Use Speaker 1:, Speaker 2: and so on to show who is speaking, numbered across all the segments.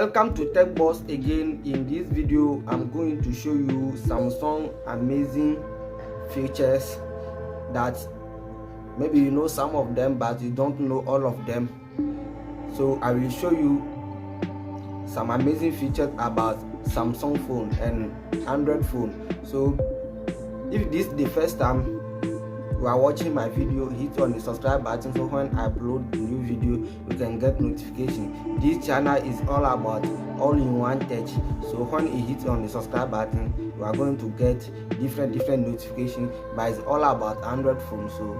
Speaker 1: Welcome to Tech Boss again. In this video I'm going to show you some amazing features that maybe you know some of them but you don't know all of them. So I will show you some amazing features about Samsung phone and Android phone. So if this is the first time you are watching my video, hit on the subscribe button so when I upload a new video you can get notification. This channel is all about all-in-one tech, so when you hit on the subscribe button you are going to get different notifications, but it's all about Android phone. So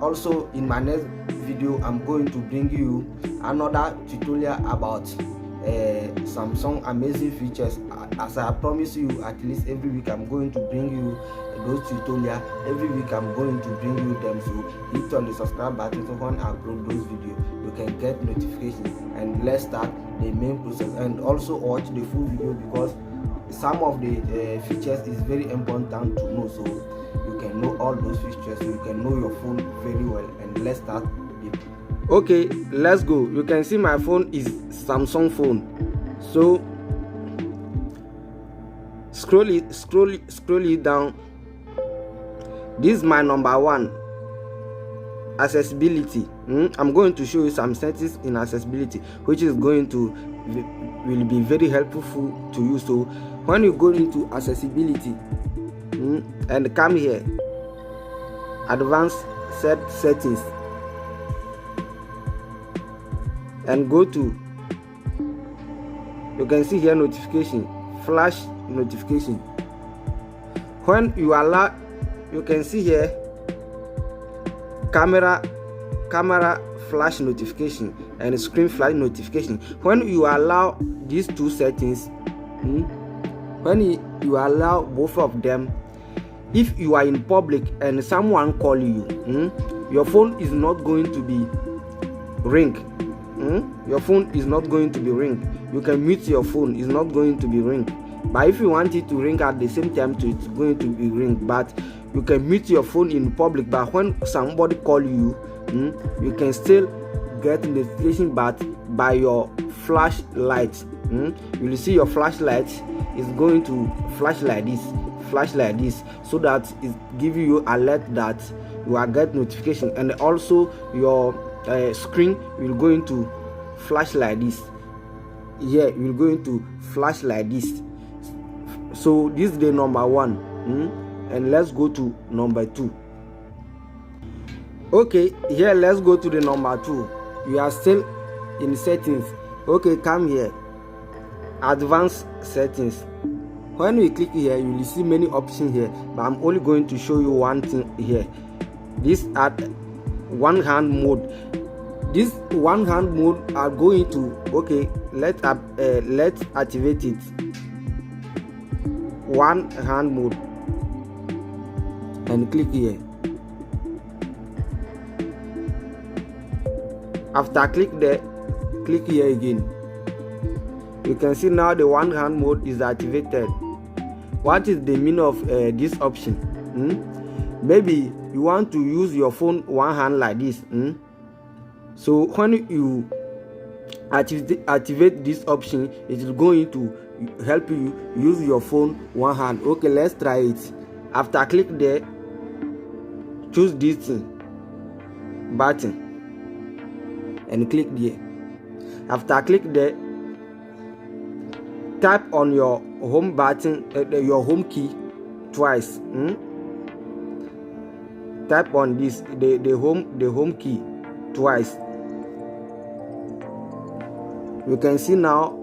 Speaker 1: also in my next video I'm going to bring you another tutorial about Samsung amazing features. As I promise you, at least every week I'm going to bring you those tutorials. Every week I'm going to bring you them, so hit on the subscribe button so when I upload those videos you can get notifications. And let's start the main process, and also watch the full video because some of the features is very important to know, so you can know all those features, so you can know your phone very well. And let's start. Okay, let's go. You can see my phone is Samsung phone. So scroll it down. This is my number one, accessibility. I'm going to show you some settings in accessibility which is going to will be very helpful to you. So when you go into accessibility and come here, advanced settings, and go to, you can see here notification, flash notification. When you allow, you can see here camera flash notification and screen flash notification. When you allow these two settings, when you allow both of them, if you are in public and someone call you, your phone is not going to be ring. Your phone is not going to be ring. You can mute your phone, it's not going to be ring. But if you want it to ring at the same time, it's going to be ring. But you can mute your phone in public, but when somebody call you, you can still get notification, but by your flashlight. You will see your flashlight is going to flash like this, so that it give you alert that you are get notification. And also your screen will go into flash like this. Here you will go into flash like this. So this is the number one, and let's go to number two. Okay, here let's go to the number two. You are still in settings. Okay, come here, advanced settings. When we click here you will see many options here, but I'm only going to show you one thing here. This at one hand mode. This one hand mode are going to, okay, let's activate it. One hand mode, and click here. After click there, click here again. You can see now the one hand mode is activated. What is the meaning of this option? Maybe you want to use your phone one hand like this. So when you activate this option, it is going to help you use your phone one hand. Okay, let's try it. After click there, choose this button and click there. After click there, tap on your home button, your home key twice. Tap on this, the home key twice. You can see now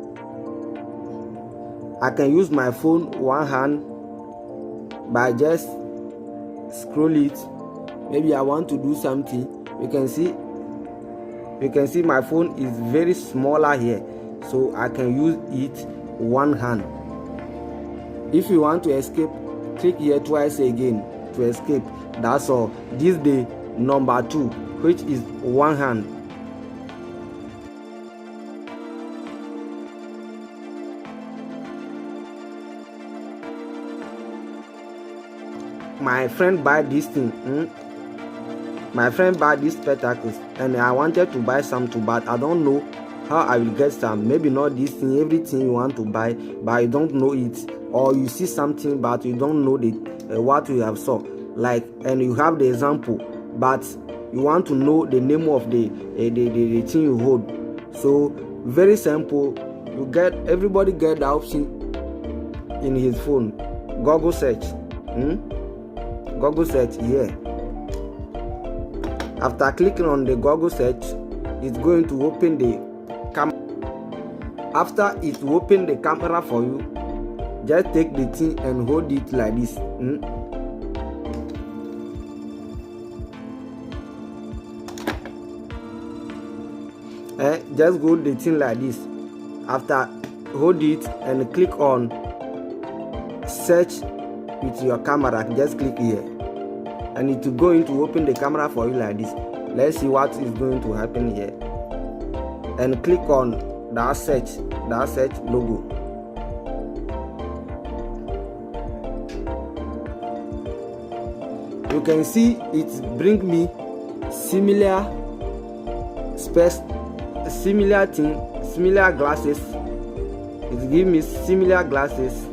Speaker 1: I can use my phone one hand by just scroll it. Maybe I want to do something. You can see my phone is very smaller here, so I can use it one hand. If you want to escape, click here twice again to escape. That's all. This is the number two, which is one hand. My friend buy this thing. My friend bought these spectacles and I wanted to buy some too, but I don't know how I will get some, maybe not this thing, everything you want to buy, but you don't know it, or you see something but you don't know the what you have saw, like, and you have the example, but you want to know the name of the thing you hold. So very simple. Everybody get the option in his phone. Google search. Google search here. After clicking on the Google search, it's going to open the camera. After it open the camera for you, just take the thing and hold it like this. Just hold the thing like this. After hold it and click on search with your camera, just click here and it will going to open the camera for you like this. Let's see what is going to happen here, and click on that search logo. You can see it bring me similar glasses. It give me similar glasses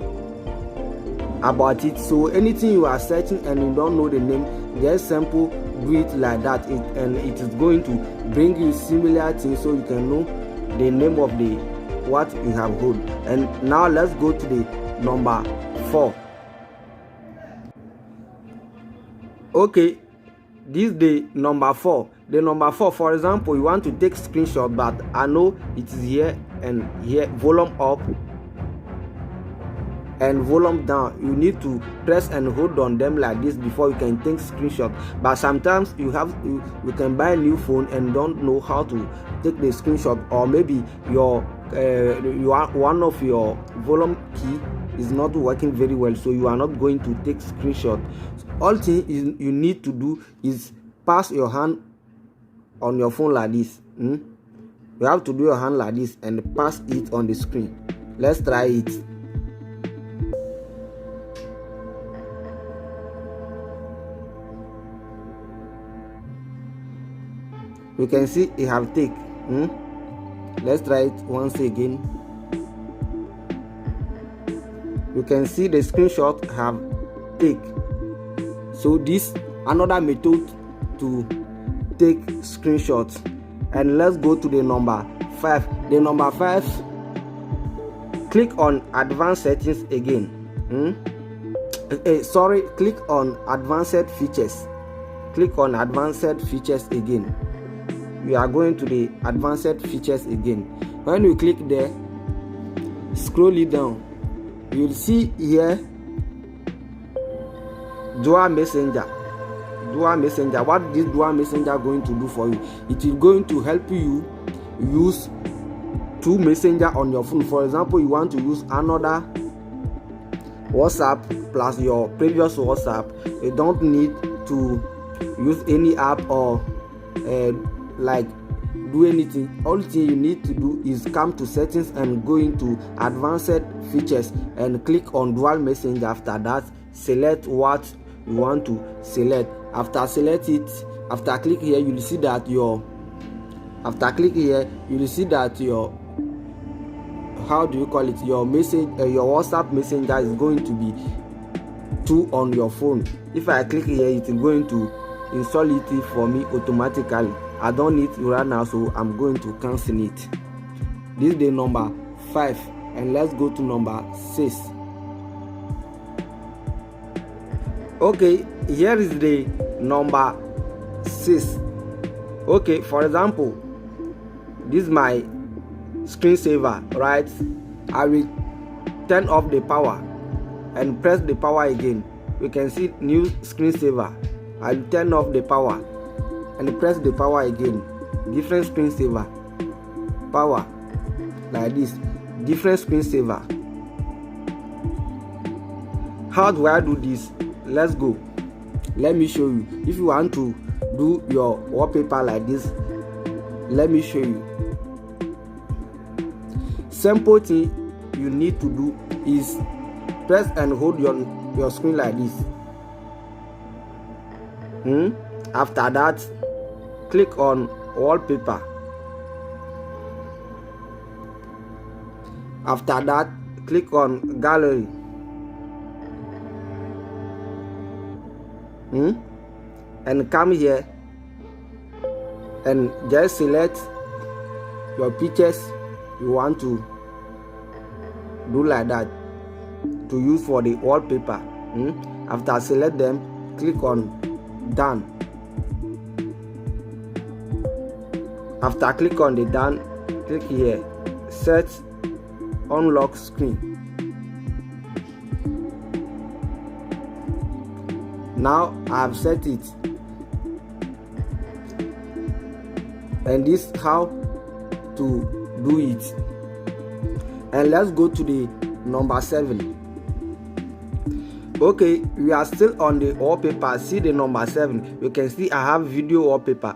Speaker 1: about it. So anything you are searching and you don't know the name, just simple do it like that, and it is going to bring you similar things so you can know the name of the what you have hold. And now let's go to the number 4. Okay, this is the number 4. The number 4, for example, you want to take screenshot, but I know it is here and here, volume up and volume down. You need to press and hold on them like this before you can take screenshot. But sometimes you can buy a new phone and don't know how to take the screenshot, or maybe one of your volume key is not working very well, so you are not going to take screenshot. All thing you need to do is pass your hand on your phone like this. You have to do your hand like this and pass it on the screen. Let's try it. You can see it have take. Let's try it once again. You can see the screenshot have take. So this another method to take screenshots. And let's go to the number 5. The number 5, click on advanced settings again. Click on advanced features. Click on advanced features again. We are going to the advanced features again. When you click there, scroll it down, you'll see here dual messenger. What this dual messenger going to do for you? It is going to help you use 2 messenger on your phone. For example, you want to use another WhatsApp plus your previous WhatsApp. You don't need to use any app or like do anything. All thing you need to do is come to settings and go into advanced features and click on dual messenger. After that, select what you want to select. After select it, after click here, you'll see that your how do you call it, your message, your WhatsApp messenger is going to be 2 on your phone. If I click here, it is going to install it for me automatically. I don't need to right now, so I'm going to cancel it. This is the number 5, and let's go to number 6. Okay, here is the number 6. Okay, for example, this is my screensaver, right? I will turn off the power and press the power again. You can see new screensaver. I'll turn off the power and press the power again. Different screensaver, power, like this. Different screensaver. How do I do this? Let's go. Let me show you. If you want to do your wallpaper like this, let me show you. Simple thing you need to do is press and hold your screen like this. After that, click on wallpaper. After that, click on gallery. And come here and just select your pictures you want to do like that to use for the wallpaper. After select them, click on done. After click on the done, click here, set unlock screen. Now I have set it, and this is how to do it. And let's go to the number 7. Okay, we are still on the wallpaper. See the number 7. You can see I have video wallpaper.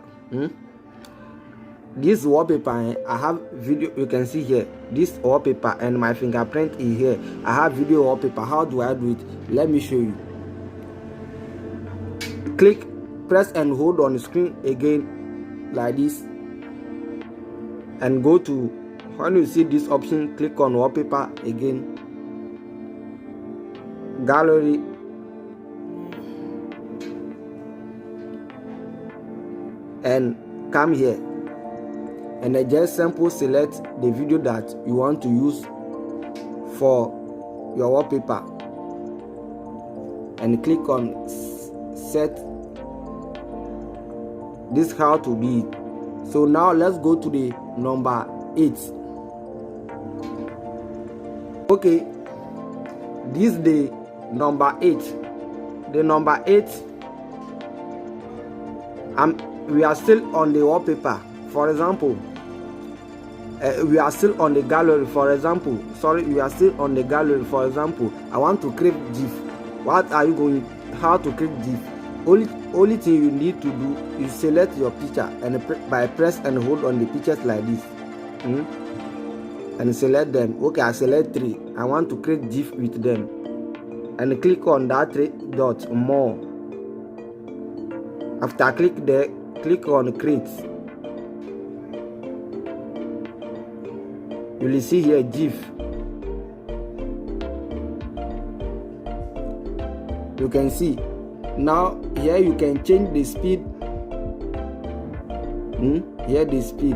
Speaker 1: This wallpaper, I have video. You can see here this wallpaper, and my fingerprint is here. I have video wallpaper. How do I do it? Let me show you. Click, press and hold on the screen again like this, and go to, when you see this option, click on wallpaper again, gallery, and come here, and then just simple select the video that you want to use for your wallpaper, and click on set. This is how to do it. So now let's go to the number 8. Okay, this is the number 8. The number 8, we are still on the wallpaper. For example, we are still on the gallery. For example, we are still on the gallery. For example, I want to create GIF. What are you going? How to create GIF? Only thing you need to do is select your picture, and by press and hold on the pictures like this, and select them. Okay, I select 3. I want to create GIF with them, and click on that 3 dot more. After click there, click on create. You will see here GIF. You can see. Now here you can change the speed. Here the speed.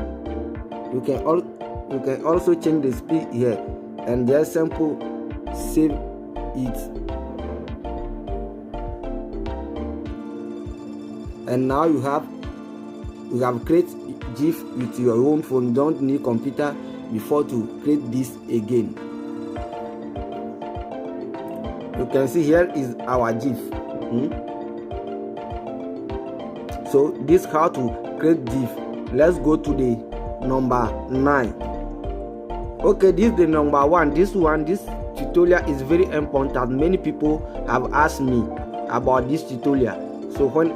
Speaker 1: You can also change the speed here, and just simple save it. And now you have create GIF with your own phone. You don't need computer before to create this again. You can see here is our GIF. So this is how to create GIF. Let's go to the number 9. Okay, this is the number 1. This tutorial is very important. Many people have asked me about this tutorial. So when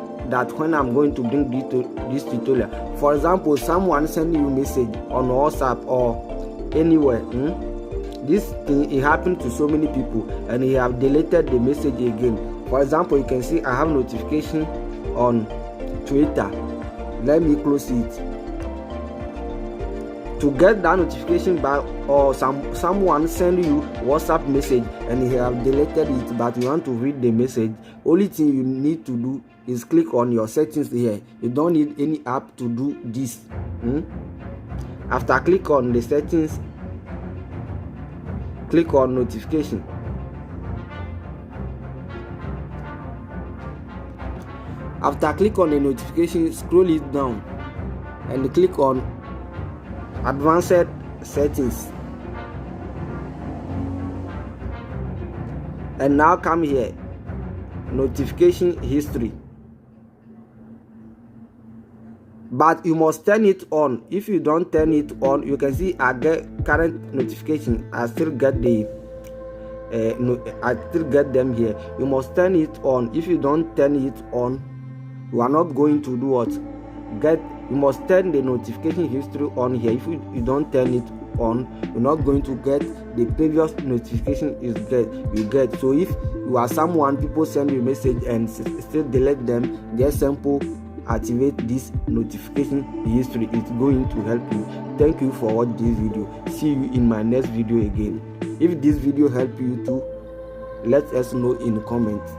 Speaker 1: I'm going to bring this tutorial, for example, someone sending you message on WhatsApp or anywhere. This thing, it happened to so many people, and he have deleted the message again. For example, you can see I have notification on Twitter. Let me close it. To get that notification back, or someone send you WhatsApp message and he have deleted it, but you want to read the message, only thing you need to do is click on your settings here. You don't need any app to do this. After click on the settings, click on notification. After click on the notification, scroll it down and click on advanced settings, and now come here, notification history. But you must turn it on. If you don't turn it on, you can see I get current notification. I still get them here. You must turn it on. If you don't turn it on, you are not going to do what? You must turn the notification history on here. If you don't turn it on, you're not going to get the previous notification you get. So if you are someone, people send you a message and still delete them, just simple activate this notification history. It's going to help you. Thank you for watching this video. See you in my next video again. If this video helped you too, let us know in the comments.